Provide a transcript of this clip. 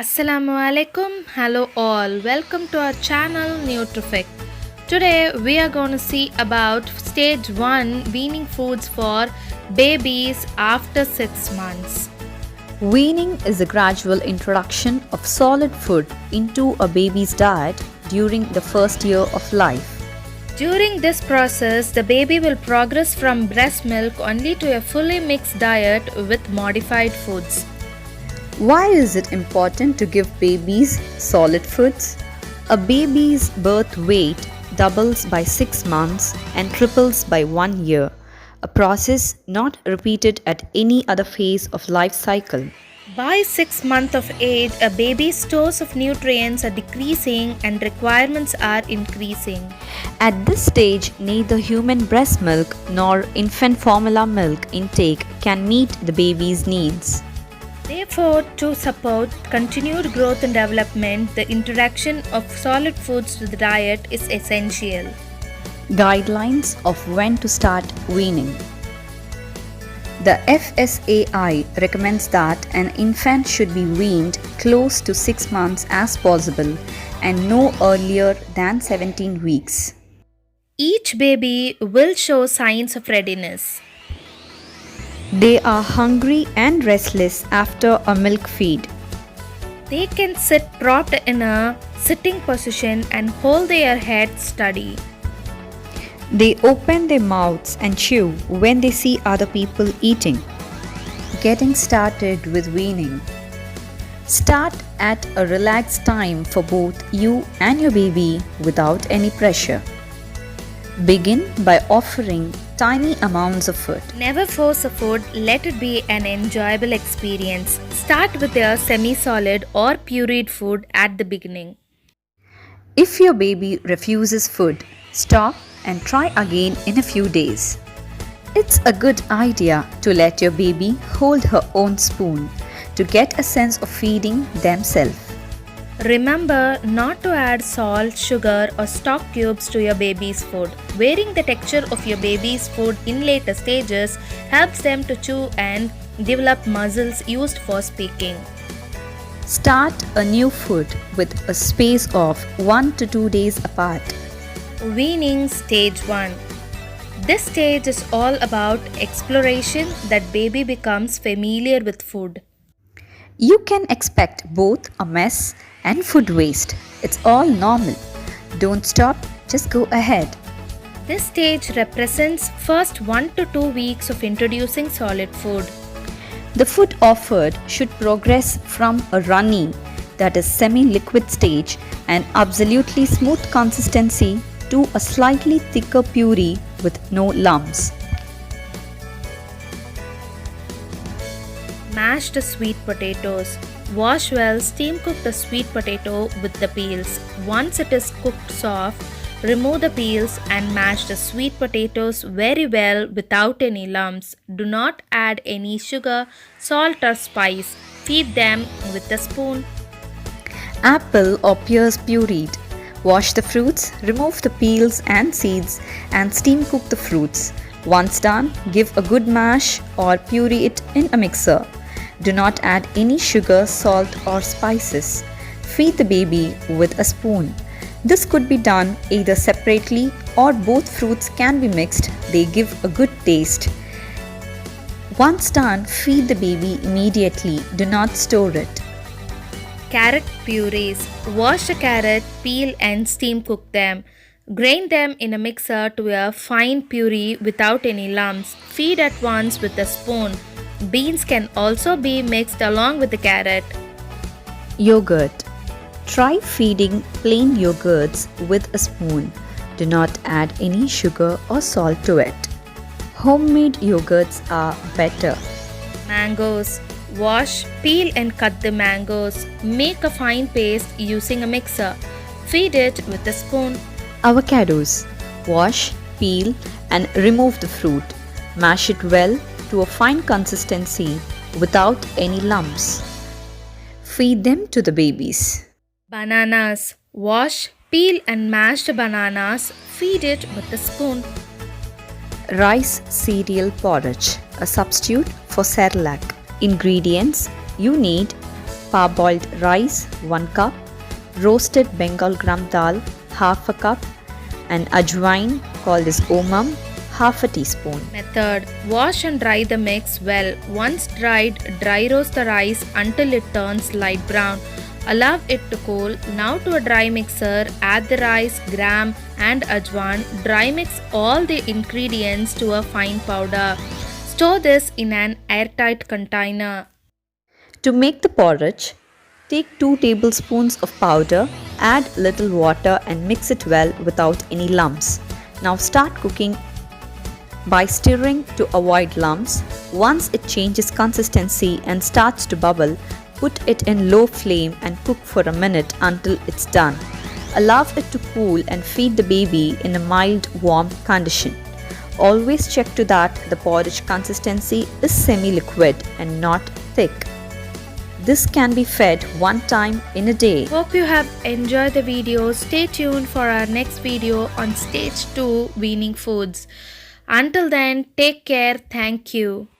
Assalamu alaikum. Hello all. Welcome to our channel Nutrific. Today we are going to see about stage 1 weaning foods for babies after 6 months. Weaning is a gradual introduction of solid food into a baby's diet during the first year of life. During this process, the baby will progress from breast milk only to a fully mixed diet with modified foods. Why is it important to give babies solid foods? A baby's birth weight doubles by 6 months and triples by 1 year, a process not repeated at any other phase of life cycle. By 6 months of age, a baby's stores of nutrients are decreasing and requirements are increasing. At this stage, neither human breast milk nor infant formula milk intake can meet the baby's needs. Therefore, to support continued growth and development, the introduction of solid foods to the diet is essential. Guidelines of when to start weaning. The FSAI recommends that an infant should be weaned close to 6 months as possible and no earlier than 17 weeks. Each baby will show signs of readiness. They are hungry and restless after a milk feed. They can sit propped in a sitting position and hold their head steady. They open their mouths and chew when they see other people eating. Getting started with weaning. Start at a relaxed time for both you and your baby without any pressure. Begin by offering tiny amounts of food. Never force a food, let it be an enjoyable experience. Start with a semi-solid or pureed food at the beginning. If your baby refuses food, stop and try again in a few days. It's a good idea to let your baby hold her own spoon to get a sense of feeding themselves. Remember not to add salt, sugar or stock cubes to your baby's food. Varying the texture of your baby's food in later stages helps them to chew and develop muscles used for speaking. Start a new food with a space of 1 to 2 days apart. Weaning stage 1. This stage is all about exploration that baby becomes familiar with food. You can expect both a mess and food waste. It's all normal. Don't stop, just go ahead. This stage represents first 1 to 2 weeks of introducing solid food. The food offered should progress from a runny, that is semi-liquid stage, and absolutely smooth consistency to a slightly thicker puree with no lumps. Mashed sweet potatoes. Wash well, steam cook the sweet potato with the peels. Once it is cooked soft, remove the peels and mash the sweet potatoes very well without any lumps. Do not add any sugar, salt or spice. Feed them with a spoon. Apple or pears pureed. Wash the fruits, remove the peels and seeds and steam cook the fruits. Once done, give a good mash or puree it in a mixer. Do not add any sugar, salt or spices. Feed the baby with a spoon. This could be done either separately or both fruits can be mixed. They give a good taste. Once done, feed the baby immediately. Do not store it. Carrot purees. Wash the carrot, peel and steam cook them. Grain them in a mixer to a fine puree without any lumps. Feed at once with a spoon. Beans can also be mixed along with the carrot. Yogurt. Try feeding plain yogurts with a spoon. Do not add any sugar or salt to it. Homemade yogurts are better. Mangoes. Wash, peel and cut the mangoes. Make a fine paste using a mixer. Feed it with a spoon. Avocados. Wash, peel and remove the fruit. Mash it well to a fine consistency without any lumps. Feed them to the babies. Bananas. Wash, peel and mash the bananas. Feed it with a spoon. Rice cereal porridge, a substitute for Cerelac. Ingredients: you need parboiled rice 1 cup, roasted Bengal gram dal half a cup, and ajwain called as omam half a teaspoon. Method: wash and dry the mix well. Once dried, dry roast the rice until it turns light brown. Allow it to cool. Now to a dry mixer, add the rice, gram and ajwan. Dry mix all the ingredients to a fine powder. Store this in an airtight container. To make the porridge, take 2 tablespoons of powder, add little water and mix it well without any lumps. Now start cooking by stirring to avoid lumps. Once it changes consistency and starts to bubble, put it in low flame and cook for a minute until it's done. Allow it to cool and feed the baby in a mild warm condition. Always check to that the porridge consistency is semi-liquid and not thick. This can be fed one time in a day. Hope you have enjoyed the video. Stay tuned for our next video on stage 2 weaning foods. Until then, take care. Thank you.